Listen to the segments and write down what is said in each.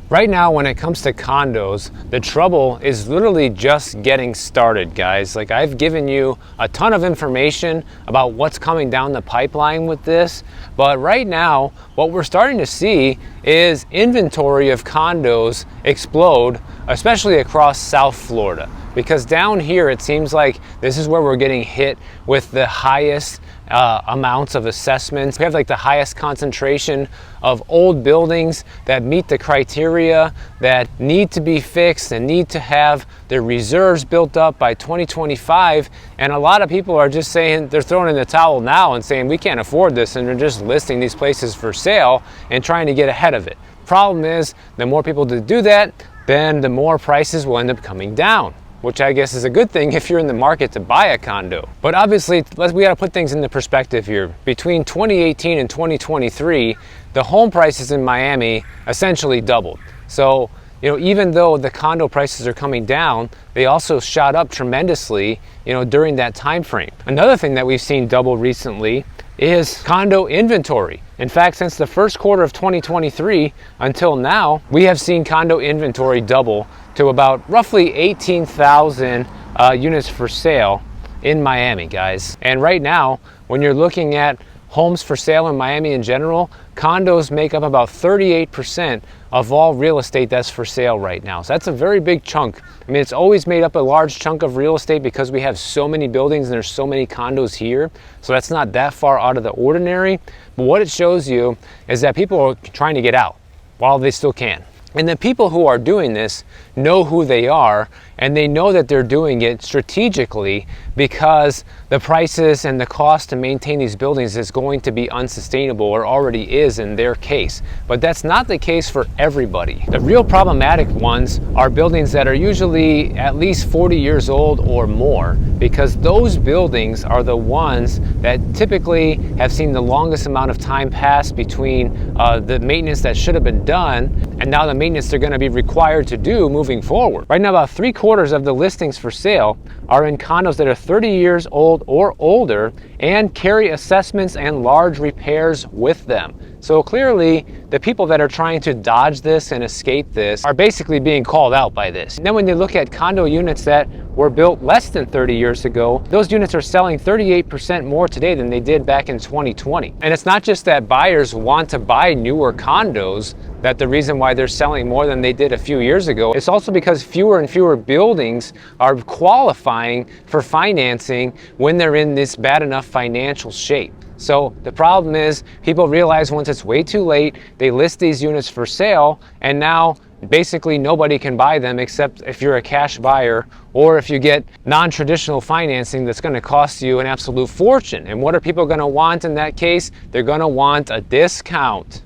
Right now, when it comes to condos, the trouble is literally just getting started, guys. Like, I've given you a ton of information about what's coming down the pipeline with this, but right now, what we're starting to see is inventory of condos explode, especially across South Florida. Because down here, it seems like this is where we're getting hit with the highest amounts of assessments. We have like the highest concentration of old buildings that meet the criteria that need to be fixed and need to have their reserves built up by 2025. And a lot of people are just saying they're throwing in the towel now and saying we can't afford this, and they're just listing these places for sale and trying to get ahead of it. Problem is, the more people that do that, then the more prices will end up coming down, which I guess is a good thing if you're in the market to buy a condo. But obviously, we gotta put things into perspective here. Between 2018 and 2023, the home prices in Miami essentially doubled. So, even though the condo prices are coming down, they also shot up tremendously, during that time frame. Another thing that we've seen double recently is condo inventory. In fact, since the first quarter of 2023 until now, we have seen condo inventory double to about roughly 18,000 units for sale in Miami, guys. And right now, when you're looking at homes for sale in Miami in general, condos make up about 38% of all real estate that's for sale right now. So that's a very big chunk. I mean, it's always made up a large chunk of real estate because we have so many buildings and there's so many condos here. So that's not that far out of the ordinary. But what it shows you is that people are trying to get out while they still can. And the people who are doing this know who they are, and they know that they're doing it strategically because the prices and the cost to maintain these buildings is going to be unsustainable, or already is in their case. But that's not the case for everybody. The real problematic ones are buildings that are usually at least 40 years old or more, because those buildings are the ones that typically have seen the longest amount of time pass between the maintenance that should have been done and now the maintenance they're going to be required to do moving forward. Right now, about 3/4 of the listings for sale are in condos that are 30 years old or older and carry assessments and large repairs with them. So clearly, the people that are trying to dodge this and escape this are basically being called out by this. And then when you look at condo units that were built less than 30 years ago, those units are selling 38% more today than they did back in 2020. And it's not just that buyers want to buy newer condos, that the reason why they're selling more than they did a few years ago. It's also because fewer and fewer buildings are qualifying for financing when they're in this bad enough financial shape. So the problem is, people realize once it's way too late, they list these units for sale, and now basically nobody can buy them except if you're a cash buyer, or if you get non-traditional financing that's going to cost you an absolute fortune. And what are people going to want in that case? They're going to want a discount.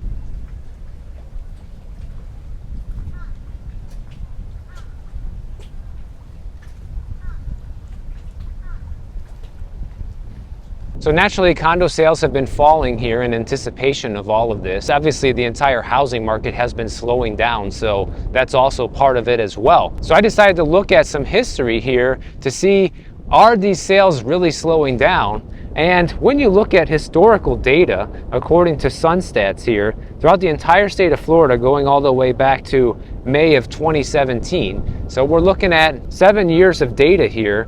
So naturally, condo sales have been falling here in anticipation of all of this. Obviously, the entire housing market has been slowing down, so that's also part of it as well. So I decided to look at some history here to see, are these sales really slowing down? And when you look at historical data, according to Sunstats here, throughout the entire state of Florida, going all the way back to May of 2017, so we're looking at 7 years of data here,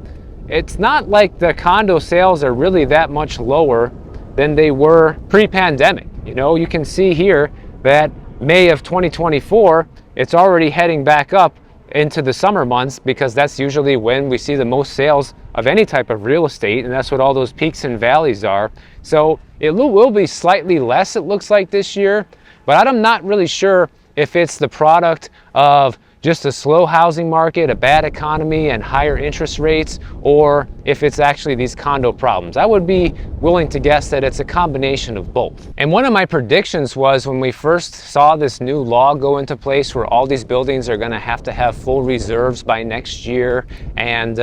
it's not like the condo sales are really that much lower than they were pre-pandemic. You can see here that May of 2024, it's already heading back up into the summer months, because that's usually when we see the most sales of any type of real estate, and that's what all those peaks and valleys are. So it will be slightly less, it looks like, this year, but I'm not really sure if it's the product of just a slow housing market, a bad economy, and higher interest rates, or if it's actually these condo problems. I would be willing to guess that it's a combination of both. And one of my predictions was, when we first saw this new law go into place where all these buildings are going to have full reserves by next year, and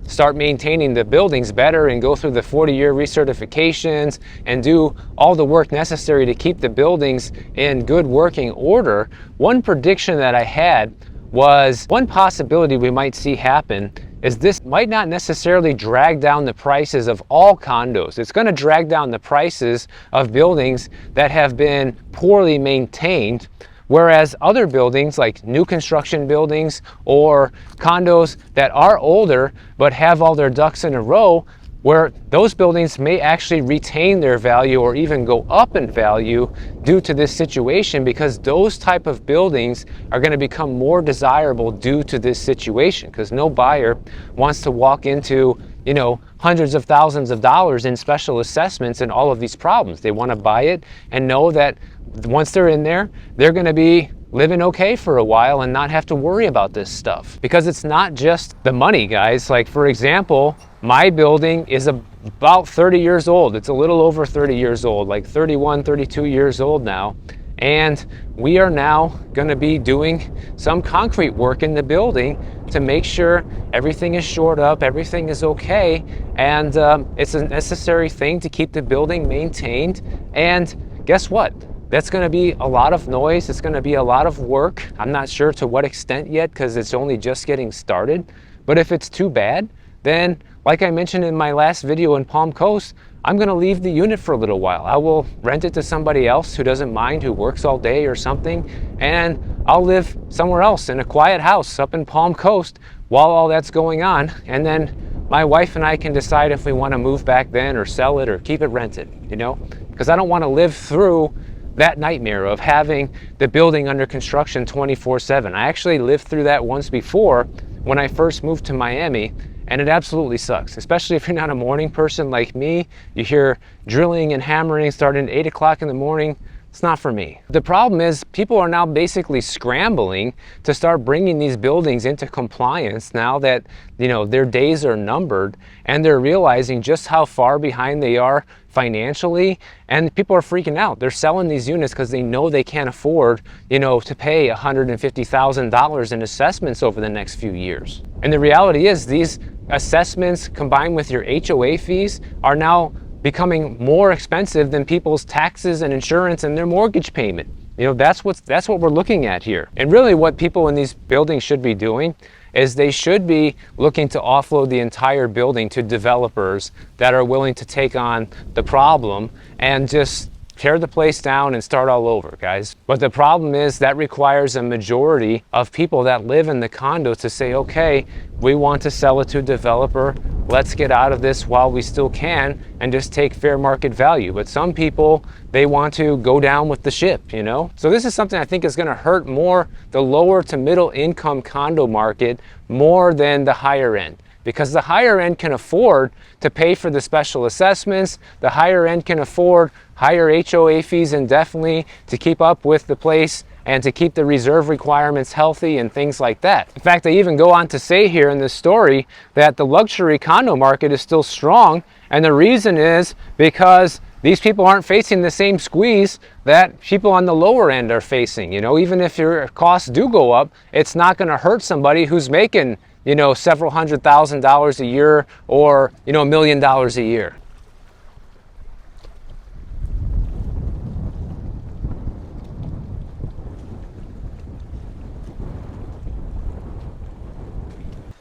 start maintaining the buildings better and go through the 40-year recertifications and do all the work necessary to keep the buildings in good working order, one prediction that I had was, one possibility we might see happen is this might not necessarily drag down the prices of all condos. It's going to drag down the prices of buildings that have been poorly maintained, Whereas other buildings like new construction buildings or condos that are older but have all their ducks in a row, where those buildings may actually retain their value or even go up in value due to this situation, because those type of buildings are going to become more desirable due to this situation, because no buyer wants to walk into, you know, hundreds of thousands of dollars in special assessments and all of these problems. They want to buy it and know that once they're in there, they're going to be living okay for a while and not have to worry about this stuff. Because it's not just the money, guys. Like, for example, my building is about 30 years old. It's a little over 30 years old, like 31, 32 years old now. And we are now going to be doing some concrete work in the building to make sure everything is shored up, everything is okay. And it's a necessary thing to keep the building maintained. And guess what? That's going to be a lot of noise. It's going to be a lot of work. I'm not sure to what extent yet, because it's only just getting started. But if it's too bad, then like I mentioned in my last video in Palm Coast, I'm going to leave the unit for a little while. I will rent it to somebody else who doesn't mind, who works all day or something, and I'll live somewhere else in a quiet house up in Palm Coast while all that's going on. And then my wife and I can decide if we want to move back then or sell it or keep it rented, you know, because I don't want to live through that nightmare of having the building under construction 24/7. I actually lived through that once before when I first moved to Miami, and it absolutely sucks, especially if you're not a morning person like me. You hear drilling and hammering starting at 8 o'clock in the morning. It's not for me. The problem is people are now basically scrambling to start bringing these buildings into compliance now that, you know, their days are numbered, and they're realizing just how far behind they are financially, and people are freaking out. They're selling these units because they know they can't afford, you know, to pay $150,000 in assessments over the next few years. And the reality is these assessments combined with your HOA fees are now becoming more expensive than people's taxes and insurance and their mortgage payment. You know, that's what we're looking at here. And really what people in these buildings should be doing is they should be looking to offload the entire building to developers that are willing to take on the problem and just tear the place down and start all over, guys. But the problem is that requires a majority of people that live in the condo to say, okay, we want to sell it to a developer. Let's get out of this while we still can and just take fair market value. But some people, they want to go down with the ship, you know? So this is something I think is going to hurt more the lower to middle income condo market more than the higher end. Because the higher end can afford to pay for the special assessments, the higher end can afford higher HOA fees indefinitely to keep up with the place and to keep the reserve requirements healthy and things like that. In fact, they even go on to say here in this story that the luxury condo market is still strong, and the reason is because these people aren't facing the same squeeze that people on the lower end are facing. You know, even if your costs do go up, it's not going to hurt somebody who's making, you know, several $100,000 a year or, you know, $1 million a year.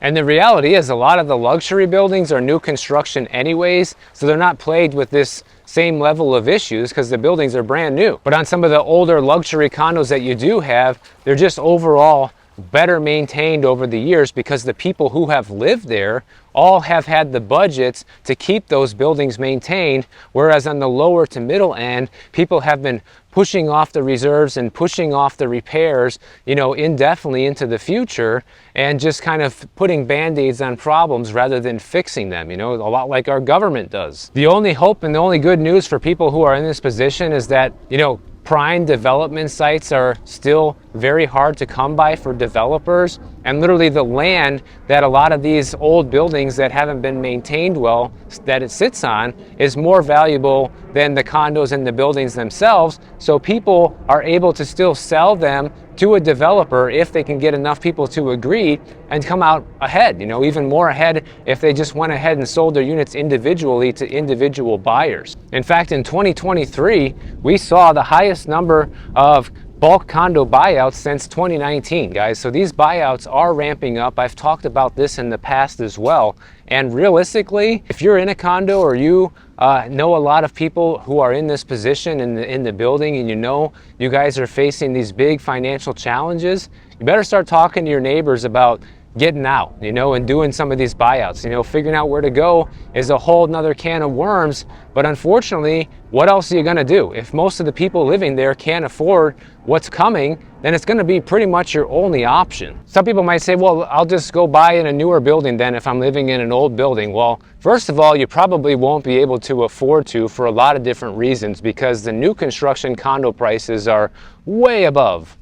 And the reality is a lot of the luxury buildings are new construction anyways, so they're not plagued with this same level of issues because the buildings are brand new. But on some of the older luxury condos that you do have, they're just overall better maintained over the years because the people who have lived there all have had the budgets to keep those buildings maintained, whereas on the lower to middle end, people have been pushing off the reserves and pushing off the repairs, you know, indefinitely into the future and just kind of putting band-aids on problems rather than fixing them, you know, a lot like our government does. The only hope and the only good news for people who are in this position is that, you know, prime development sites are still very hard to come by for developers, and literally the land that a lot of these old buildings that haven't been maintained well that it sits on is more valuable than the condos and the buildings themselves. So people are able to still sell them to a developer if they can get enough people to agree and come out ahead, you know, even more ahead if they just went ahead and sold their units individually to individual buyers. In fact, in 2023, we saw the highest number of bulk condo buyouts since 2019, guys. So these buyouts are ramping up. I've talked about this in the past as well. And realistically, if you're in a condo or you know a lot of people who are in this position in the building, and you know you guys are facing these big financial challenges, you better start talking to your neighbors about getting out, and doing some of these buyouts. Figuring out where to go is a whole nother can of worms, but unfortunately, what else are you gonna do? If most of the people living there can't afford what's coming, then it's gonna be pretty much your only option. Some people might say, well, I'll just go buy in a newer building then if I'm living in an old building. Well, first of all, you probably won't be able to afford to for a lot of different reasons, because the new construction condo prices are way above,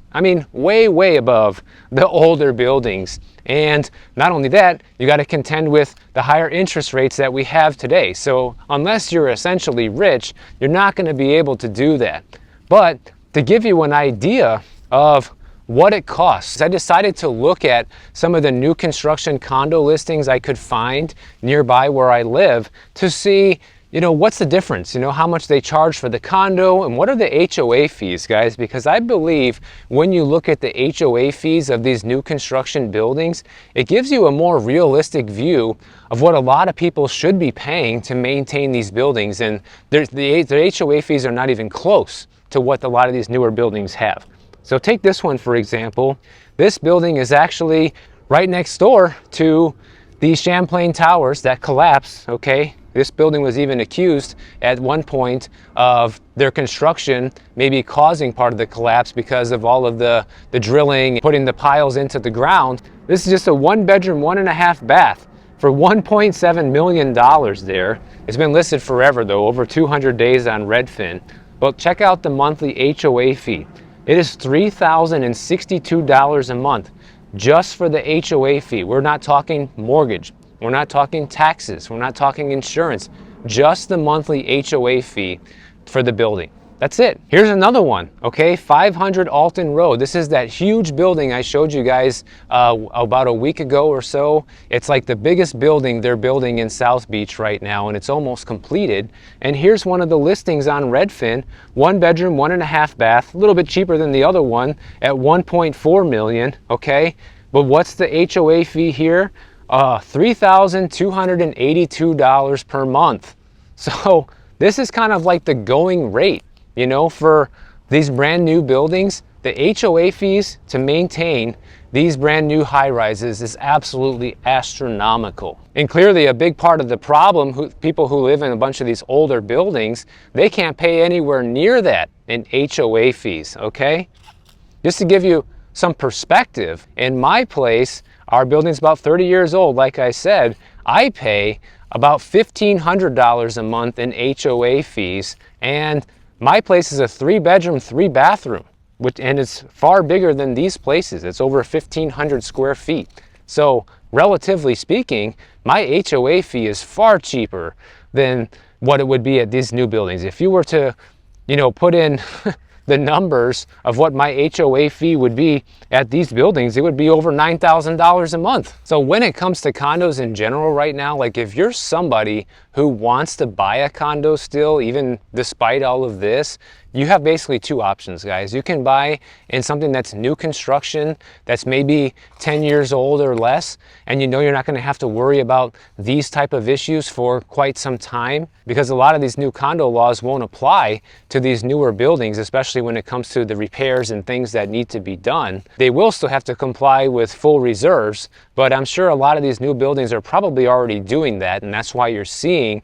way above the older buildings. And not only that, you got to contend with the higher interest rates that we have today. So unless you're essentially rich, you're not going to be able to do that. But to give you an idea of what it costs, I decided to look at some of the new construction condo listings I could find nearby where I live to see what's the difference, how much they charge for the condo, and what are the HOA fees, guys? Because I believe when you look at the HOA fees of these new construction buildings, it gives you a more realistic view of what a lot of people should be paying to maintain these buildings. And the HOA fees are not even close to what a lot of these newer buildings have. So take this one, for example. This building is actually right next door to the Champlain Towers that collapsed, okay? This building was even accused at one point of their construction maybe causing part of the collapse because of all of the drilling, putting the piles into the ground. This is just a 1-bedroom, 1.5 bath for $1.7 million there. It's been listed forever though, over 200 days on Redfin. But check out the monthly HOA fee. It is $3,062 a month just for the HOA fee. We're not talking mortgage. We're not talking taxes. We're not talking insurance. Just the monthly HOA fee for the building. That's it. Here's another one, okay? 500 Alton Road. This is that huge building I showed you guys about a week ago or so. It's like the biggest building they're building in South Beach right now, and it's almost completed. And here's one of the listings on Redfin. 1-bedroom, 1.5 bath, a little bit cheaper than the other one at $1.4 million, okay? But what's the HOA fee here? $3,282 per month. So this is kind of like the going rate, for these brand new buildings. The HOA fees to maintain these brand new high rises is absolutely astronomical. And clearly a big part of the problem, people who live in a bunch of these older buildings, they can't pay anywhere near that in HOA fees, okay? Just to give you some perspective, in my place, our building's about 30 years old, like I said, I pay about $1,500 a month in HOA fees, and my place is a 3-bedroom, 3-bathroom, and it's far bigger than these places. It's over 1,500 square feet. So relatively speaking, my HOA fee is far cheaper than what it would be at these new buildings. If you were to, put in the numbers of what my HOA fee would be at these buildings, it would be over $9,000 a month. So when it comes to condos in general right now, like if you're somebody who wants to buy a condo still, even despite all of this, you have basically two options, guys. You can buy in something that's new construction, that's maybe 10 years old or less, and you're not gonna have to worry about these type of issues for quite some time, because a lot of these new condo laws won't apply to these newer buildings, especially when it comes to the repairs and things that need to be done. They will still have to comply with full reserves, but I'm sure a lot of these new buildings are probably already doing that, and that's why you're seeing,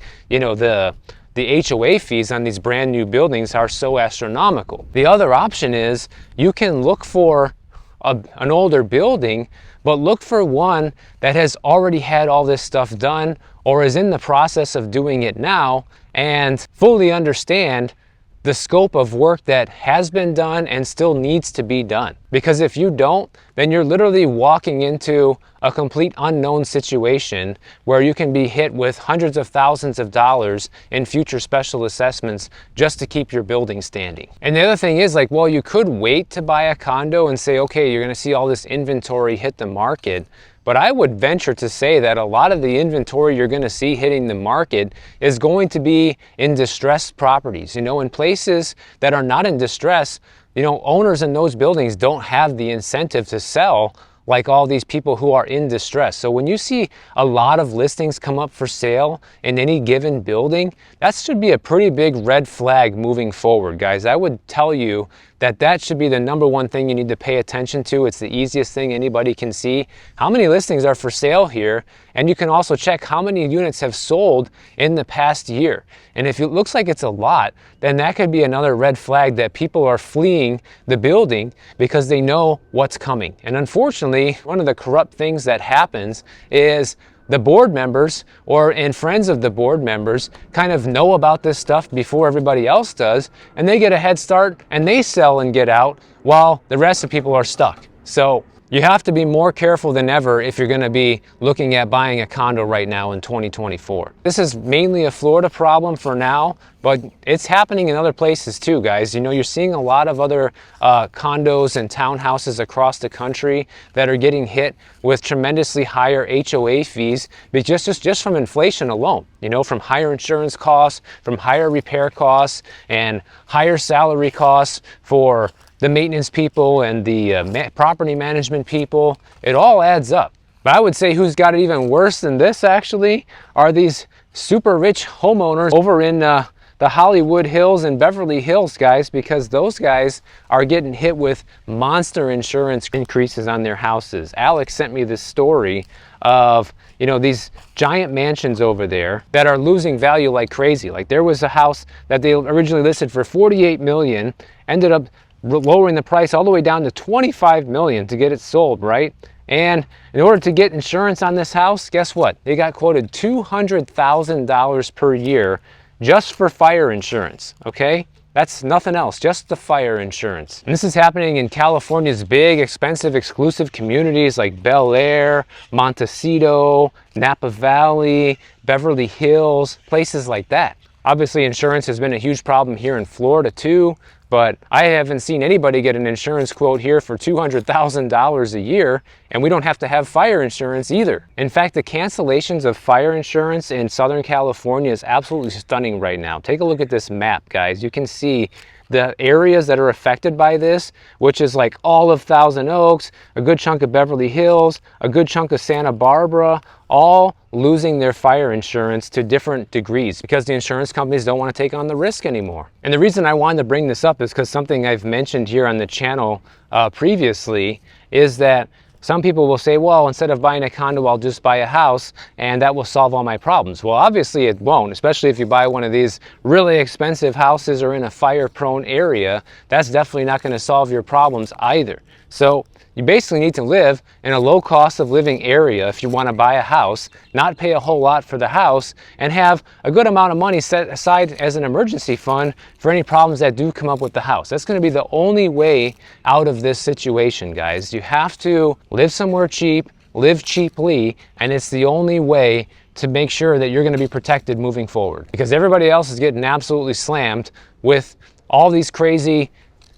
the HOA fees on these brand new buildings are so astronomical. The other option is you can look for an older building, but look for one that has already had all this stuff done or is in the process of doing it now, and fully understand the scope of work that has been done and still needs to be done. Because if you don't, then you're literally walking into a complete unknown situation where you can be hit with hundreds of thousands of dollars in future special assessments just to keep your building standing. And the other thing is, well, you could wait to buy a condo and say, okay, you're gonna see all this inventory hit the market. But I would venture to say that a lot of the inventory you're going to see hitting the market is going to be in distressed properties. In places that are not in distress, owners in those buildings don't have the incentive to sell like all these people who are in distress. So when you see a lot of listings come up for sale in any given building, that should be a pretty big red flag moving forward, guys. I would tell you that that should be the number one thing you need to pay attention to. It's the easiest thing anybody can see. How many listings are for sale here? And you can also check how many units have sold in the past year. And if it looks like it's a lot, then that could be another red flag that people are fleeing the building because they know what's coming. And unfortunately, one of the corrupt things that happens is the board members and friends of the board members kind of know about this stuff before everybody else does, and they get a head start and they sell and get out while the rest of people are stuck. So you have to be more careful than ever if you're going to be looking at buying a condo right now in 2024. This is mainly a Florida problem for now, but it's happening in other places too, guys. You're seeing a lot of other condos and townhouses across the country that are getting hit with tremendously higher HOA fees, but just from inflation alone. From higher insurance costs, from higher repair costs, and higher salary costs for the maintenance people and the property management people. It all adds up. But I would say who's got it even worse than this actually are these super rich homeowners over in the Hollywood Hills and Beverly Hills, guys, because those guys are getting hit with monster insurance increases on their houses. Alex sent me this story of these giant mansions over there that are losing value like crazy. Like there was a house that they originally listed for $48 million, ended up lowering the price all the way down to $25 million to get it sold, right? And in order to get insurance on this house, guess what? They got quoted $200,000 per year just for fire insurance, okay? That's nothing else, just the fire insurance. And this is happening in California's big, expensive, exclusive communities like Bel Air, Montecito, Napa Valley, Beverly Hills, places like that. Obviously, insurance has been a huge problem here in Florida too, but I haven't seen anybody get an insurance quote here for $200,000 a year, and we don't have to have fire insurance either. In fact, the cancellations of fire insurance in Southern California is absolutely stunning right now. Take a look at this map, guys. You can see the areas that are affected by this, which is like all of Thousand Oaks, a good chunk of Beverly Hills, a good chunk of Santa Barbara, all losing their fire insurance to different degrees because the insurance companies don't want to take on the risk anymore. And the reason I wanted to bring this up is because something I've mentioned here on the channel previously is that some people will say, well, instead of buying a condo, I'll just buy a house and that will solve all my problems. Well, obviously it won't, especially if you buy one of these really expensive houses or in a fire-prone area. That's definitely not going to solve your problems either. So you basically need to live in a low cost of living area if you want to buy a house, not pay a whole lot for the house, and have a good amount of money set aside as an emergency fund for any problems that do come up with the house. That's going to be the only way out of this situation, guys. You have to live somewhere cheap, live cheaply, and it's the only way to make sure that you're going to be protected moving forward, because everybody else is getting absolutely slammed with all these crazy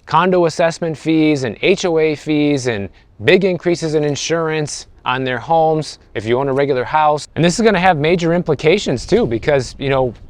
condo assessment fees and HOA fees and big increases in insurance on their homes if you own a regular house. And this is going to have major implications too, because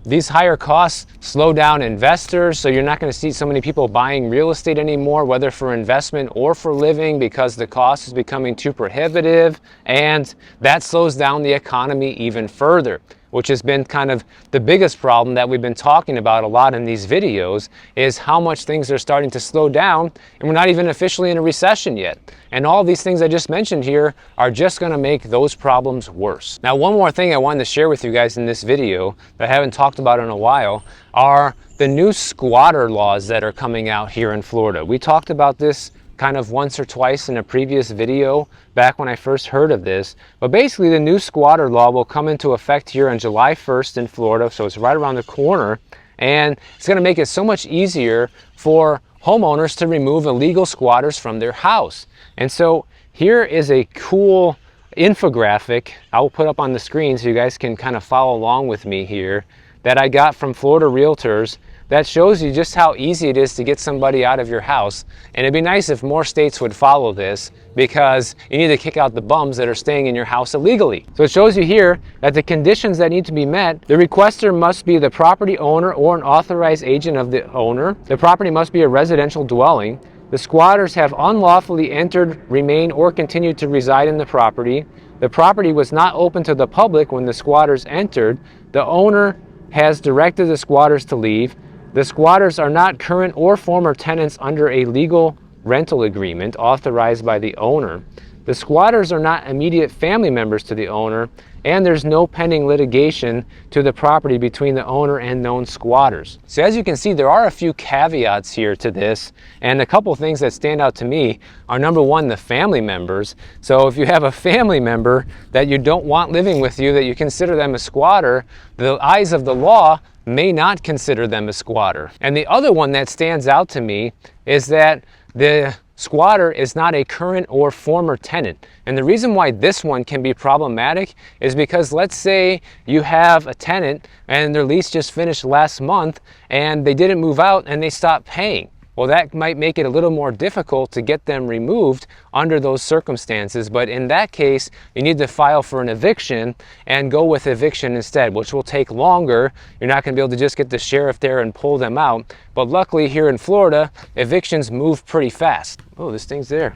these higher costs slow down investors, so you're not going to see so many people buying real estate anymore, whether for investment or for living, because the cost is becoming too prohibitive, and that slows down the economy even further, which has been kind of the biggest problem that we've been talking about a lot in these videos, is how much things are starting to slow down, and we're not even officially in a recession yet. And all these things I just mentioned here are just going to make those problems worse. Now, one more thing I wanted to share with you guys in this video that I haven't talked about in a while are the new squatter laws that are coming out here in Florida. We talked about this kind of once or twice in a previous video back when I first heard of this, but basically the new squatter law will come into effect here on July 1st in Florida, so it's right around the corner, and it's going to make it so much easier for homeowners to remove illegal squatters from their house. And so here is a cool infographic I'll put up on the screen so you guys can kind of follow along with me here, that I got from Florida Realtors, that shows you just how easy it is to get somebody out of your house. And it'd be nice if more states would follow this, because you need to kick out the bums that are staying in your house illegally. So it shows you here that the conditions that need to be met: the requester must be the property owner or an authorized agent of the owner. The property must be a residential dwelling. The squatters have unlawfully entered, remain, or continue to reside in the property. The property was not open to the public when the squatters entered. The owner has directed the squatters to leave. The squatters are not current or former tenants under a legal rental agreement authorized by the owner. The squatters are not immediate family members to the owner, and there's no pending litigation to the property between the owner and known squatters. So as you can see, there are a few caveats here to this, and a couple things that stand out to me are, number one, the family members. So if you have a family member that you don't want living with you, that you consider them a squatter, the eyes of the law may not consider them a squatter. And the other one that stands out to me is that the squatter is not a current or former tenant. And the reason why this one can be problematic is because, let's say you have a tenant and their lease just finished last month and they didn't move out and they stopped paying. Well, that might make it a little more difficult to get them removed under those circumstances. But in that case, you need to file for an eviction and go with eviction instead, which will take longer. You're not going to be able to just get the sheriff there and pull them out. But luckily here in Florida, evictions move pretty fast. Oh, this thing's there.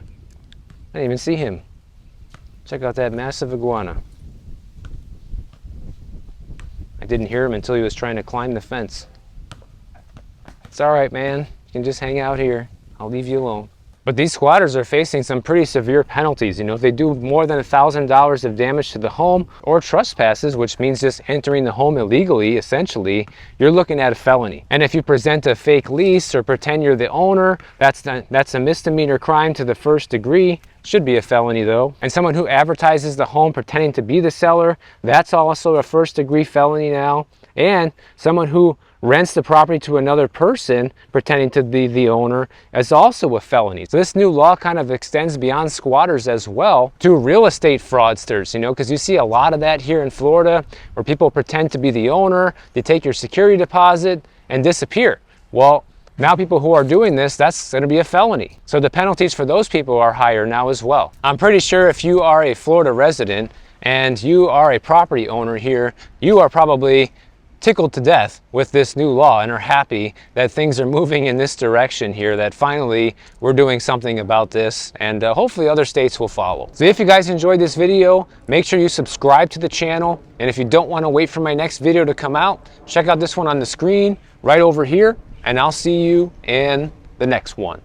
I didn't even see him. Check out that massive iguana. I didn't hear him until he was trying to climb the fence. It's all right, man. You can just hang out here. I'll leave you alone. But these squatters are facing some pretty severe penalties. You know, if they do more than $1,000 of damage to the home, or trespasses, which means just entering the home illegally, essentially, you're looking at a felony. And if you present a fake lease or pretend you're the owner, that's a misdemeanor crime to the first degree. Should be a felony though. And someone who advertises the home pretending to be the seller, that's also a first degree felony now. And someone who rents the property to another person pretending to be the owner is also a felony. So this new law kind of extends beyond squatters as well to real estate fraudsters, you know, because you see a lot of that here in Florida where people pretend to be the owner, they take your security deposit and disappear. Well, now people who are doing this, that's going to be a felony. So the penalties for those people are higher now as well. I'm pretty sure if you are a Florida resident and you are a property owner here, you are probably tickled to death with this new law and are happy that things are moving in this direction here, that finally we're doing something about this, and hopefully other states will follow. So if you guys enjoyed this video, make sure you subscribe to the channel, and if you don't want to wait for my next video to come out, check out this one on the screen right over here, and I'll see you in the next one.